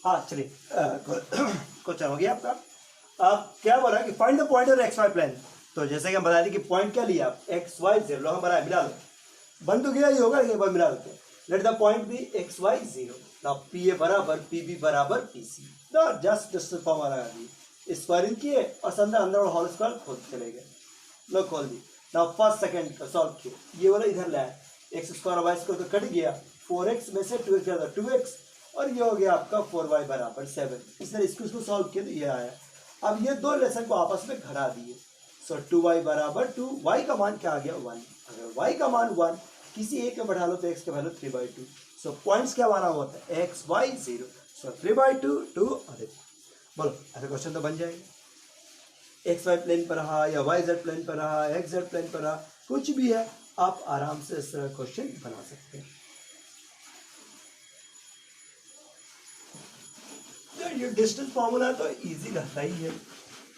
हाँ चलिए क्वेश्चन हो गया आपका। क्या बोल रहा है कि find the point of x y plane. तो जैसे कि हम बता दें कि पॉइंट क्या लिया आप, एक्स वाई जीरो, लो हम बनाए मिला लो, बन तो गया ही होगा, एक बार मिला देते हैं। Let the point be x y zero, now P A बराबर पी बी बराबर पी सी, जस्ट फॉर्मूला लगा दिए, स्क्वायरिंग किए और अंदर अंदर होल स्क्वायर खोल चले गए, लो खोल दी। नाउ फर्स्ट सेकंड का सॉल्व किए, ये वाला इधर लाया, एक्स स्क्वायर और वाई स्क्वायर तो कट गया, 4x में से 2x ज्यादा 2x, और ये हो गया आपका 4y बराबर 7। इसने इसको सॉल्व किया तो ये आया। अब ये दो लेसन को आपस में घटा दिए, सो 2y बराबर 2, y का मान क्या आ गया 1, अगर y का मान 1 किसी एक में बढ़ा लो तो x का वैल्यू 3/2। सो पॉइंट्स क्या माना होता है, x y 0, सो 3/2 2 और बोलो ऐसा क्वेश्चन तो बन जाएगा। एक्स वाई प्लेन पर रहा या वाई जेड प्लेन पर रहा, एक्स जेड प्लेन पर रहा, कुछ भी है, आप आराम से इस तरह क्वेश्चन बना सकते हैं। ये डिस्टेंस फॉर्मूला तो इजी रहता ही है,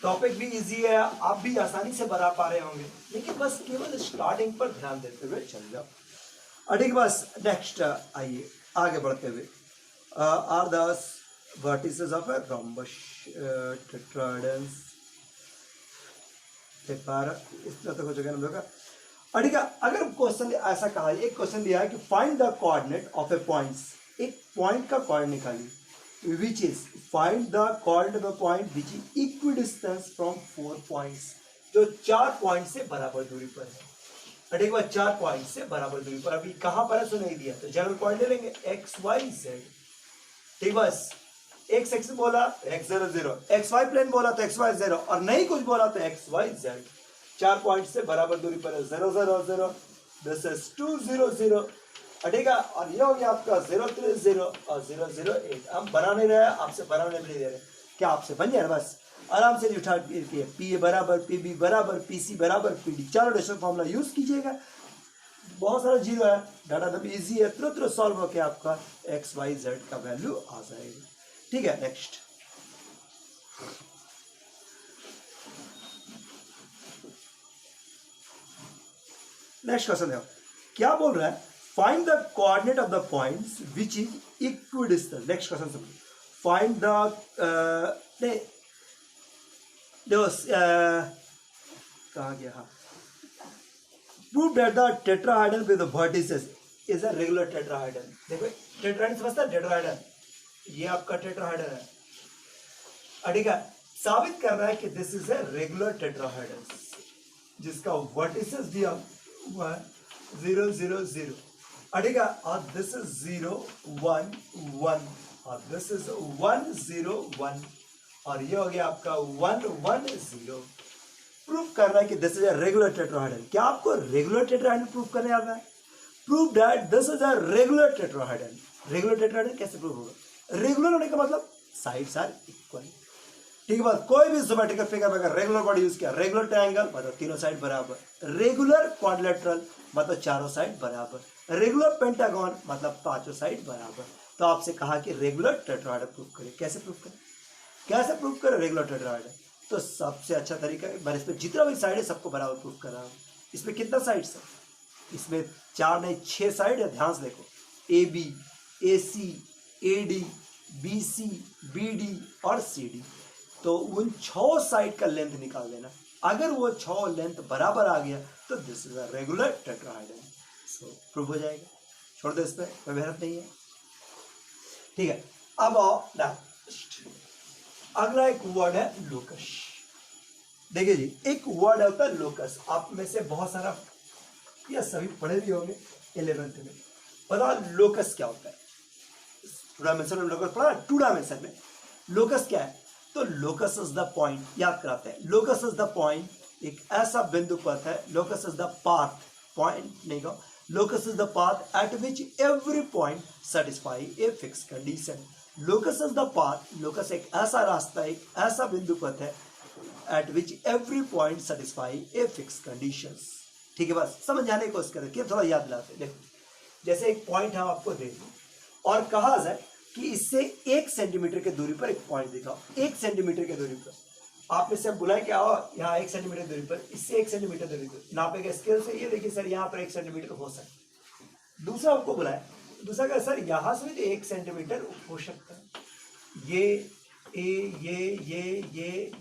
टॉपिक भी इजी है, आप भी आसानी से बना पा रहे होंगे, लेकिन बस केवल स्टार्टिंग पर ध्यान देते हुए चल जाओ। ठीक, बस नेक्स्ट आइए आगे बढ़ते हुए। Are the vertices of a rhombus tetrahedron, इतना तो हो चुका है हम लोग का। ठीक है, अगर क्वेश्चन ऐसा कहा, एक क्वेश्चन दिया है कि find the coordinate of A points, एक पॉइंट का कोऑर्डिनेट निकालिए, which is find the coordinate of a point which is equidistant from 4 points, जो 4 पॉइंट से बराबर दूरी पर है। ठीक है, 4 पॉइंट से बराबर दूरी पर, अभी कहां पर है सो नहीं दिया, तो जनरल पॉइंट ले लेंगे x y z। ठीक, बस x x बोला x 0 0, x y प्लेन बोला तो x y 0, और नहीं कुछ बोला तो x y z। 4 पॉइंट से बराबर दूरी पर है, 0 0 0, दिस इज 2 0 0। ठीक है, और ये हो गया आपका 0 3 0 और 0 0 8। हम बना नहीं रहे, आपसे बनाने भी नहीं दे रहे, क्या आपसे बन जाए बस आराम से उठा के पी ए बराबर पी बी बराबर पी सी बराबर पी डी, चारों डेसिमल फॉर्मूला यूज कीजिएगा। बहुत सारा जीरो है, डाटा तब इजी है, तुरंत सॉल्व होकर आपका एक्स वाई जेड का वैल्यू आ जाएगा। ठीक है, नेक्स्ट क्वेश्चन देखो, क्या बोल रहा है, find the coordinate of the points which is equidistant। next question समझो, find the कहाँ गया, हाँ, prove that the tetrahedron with the vertices is a regular tetrahedron। देखो टेट्राहेड्रन समझता है, टेट्राहेड्रन ये आपका टेट्राहेड्रन है। ठीक है, साबित कर रहा है कि this is a regular tetrahedron जिसका वर्टिसेस दिया हुआ है 0 0 0। ठीक है, और दिस इज 0 1 1 और दिस इज 1 0 1 और ये हो गया आपका 1 1 0। प्रूफ कर रहा है कि this is a regular tetrahedron. क्या आपको रेगुलर टेट्राहेड्रन प्रूफ करने आता है? Proof that this is a regular tetrahedron. Regular tetrahedron कैसे प्रूफ होगा? रेगुलर होने का मतलब साइड्स आर इक्वल। ठीक है, बात कोई भी ज्योमेट्रिकल फिगर में अगर रेगुलर वर्ड यूज किया, रेगुलर ट्रायंगल मतलब तीनों साइड बराबर, रेगुलर क्वाड्रिलेटरल मतलब चारों साइड बराबर, रेगुलर पेंटागन मतलब पांचों साइड बराबर। तो आपसे कहा कि रेगुलर टेट्राहेड्रन प्रूफ करें। कैसे प्रूफ करें? कैसे प्रूफ करें रेगुलर टेट्राहेड्रन? तो सबसे अच्छा तरीका है, मैंने इसमें जितना भी साइड है सबको बराबर प्रूफ कर रहा हूँ। इसमें कितना साइड है? इसमें 4 नहीं 6 साइड है। ध्यान से देखो, A B, A C, A D, B C, B D और सी डी। तो उन 6 साइड का लेंथ निकाल देना। अगर वो 6 लेंथ बराबर आ गया तो this is a regular tetrahedron. So proof हो जाएगा। छोड़ दो, इस पर कोई मेहनत नहीं है। ठीक है, अब आओ नेक्स्ट। अगला एक वर्ड है लोकस। देखिए जी, एक वर्ड होता है लोकस। आप में से बहुत सारा या सभी पढ़े भी होंगे 11th में। पता लोकस क्या होता है? 2 डायमेंशन में लोकस पढ़ा, 2 डायमेंशन में लोकस क्या है? तो लोकस इज द पॉइंट, याद कराते हैं। लोकस इज द पॉइंट, एक ऐसा बिंदु पथ है। Locus is the path, point नहीं कहो, locus is the path eight which every point satisfy a fix condition. Locus is the path, locus एक ऐसा रास्ता, एक ऐसा बिंदु पथ है eight which every point satisfy a fix conditions. ठीक है, बस समझ जाने की कोशिश करें, थोड़ा याद दिलाते। देखो, जैसे एक पॉइंट हम आपको दे दें और कहा जाए कि इससे 1 सेंटीमीटर की दूरी पर एक पॉइंट दिखाओ। 1 सेंटीमीटर की दूरी पर आपने से बुलाए कि आओ यहाँ 1 सेंटीमीटर दूरी पर, इससे 1 सेंटीमीटर दूरी पर नापेगा स्केल से। ये देखिए सर, यहाँ पर 1 सेंटीमीटर हो सकता है। दूसरा आपको बुलाए, दूसरा कहा सर यहाँ से भी तो 1 सेंटीमीटर हो सकता है। ये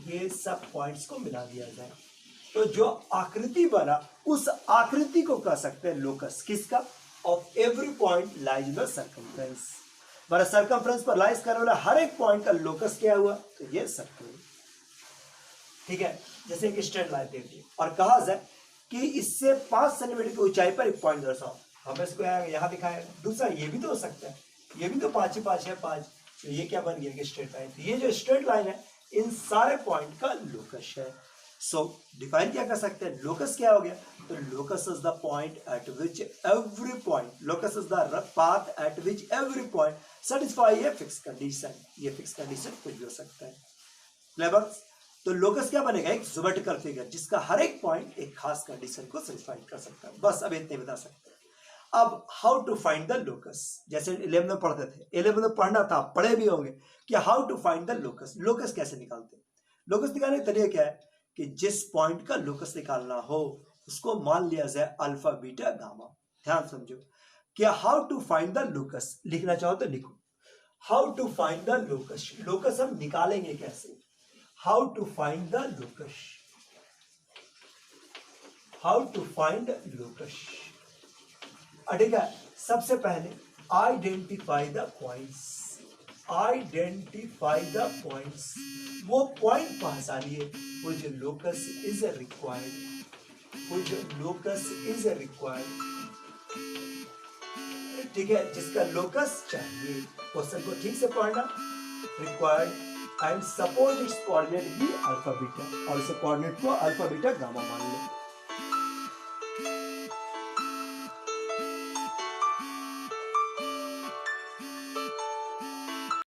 ये सब पॉइंट्स को मिला दिया जाए तो जो आकृति बना उस आकृति को कह सकते हैं लोकस। किसका? Of every point lies in the circumference. हमारा सर्कमफ्रेंस पर लाइज करने वाला हर एक पॉइंट का लोकस क्या हुआ? तो ये सर्कल। ठीक है, जैसे एक स्ट्रेट लाइन देखिए और कहा जाए कि इससे 5 सेंटीमीटर की ऊंचाई पर एक पॉइंट दर्शाओ। हमें इसको यहाँ दिखाया। दूसरा ये भी तो हो सकता है, ये भी तो 5 ही 5 है 5, तो ये क्या बन गया कि स्ट्रेट लाइन। तो ये जो स्ट्रेट लाइन है इन सारे पॉइंट का लोकस है। सो डिफाइन क्या कर सकते हैं? लोकस क्या हो गया? तो locus is the point eight which every point, locus is the path eight which every point satisfy a fix condition. ये फिक्स कंडीशन कुछ भी हो सकता है। क्लेवर? तो लोकस क्या बनेगा? एक ज्योमेट्रिकल फिगर जिसका हर एक पॉइंट एक खास कंडीशन को सेटिस्फाई कर सकता है। बस अब इतने बता सकते हैं। अब how to find the locus, जैसे 11 में पढ़ते थे, 11 में पढ़ना था, पढ़े भी होंगे कि how to find the locus. Locus कैसे निकालते हैं? लोकस निकालने का तरीका क्या है कि जिस पॉइंट का लोकस निकालना हो उसको मान लिया जाए अल्फा बीटा गामा। ध्यान समझो कि how to find the locus. लिखना चाहो तो लिखो, how to find the locus. Locus हम निकालेंगे कैसे? How to find the locus, how to find locus. ठीक है, सबसे पहले identify the points, identify the points. वो पॉइंट पहचानिए वो जो लोकस इज रिक्वायर्ड, वो जो लोकस इज रिक्वायर्ड। ठीक है, जिसका लोकस चाहिए। क्वेश्चन को ठीक से पढ़ना। Required and suppose it's coordinate भी अल्फा बीटा, और इसे कोऑर्डिनेट को अल्फा बीटा गामा मान ले।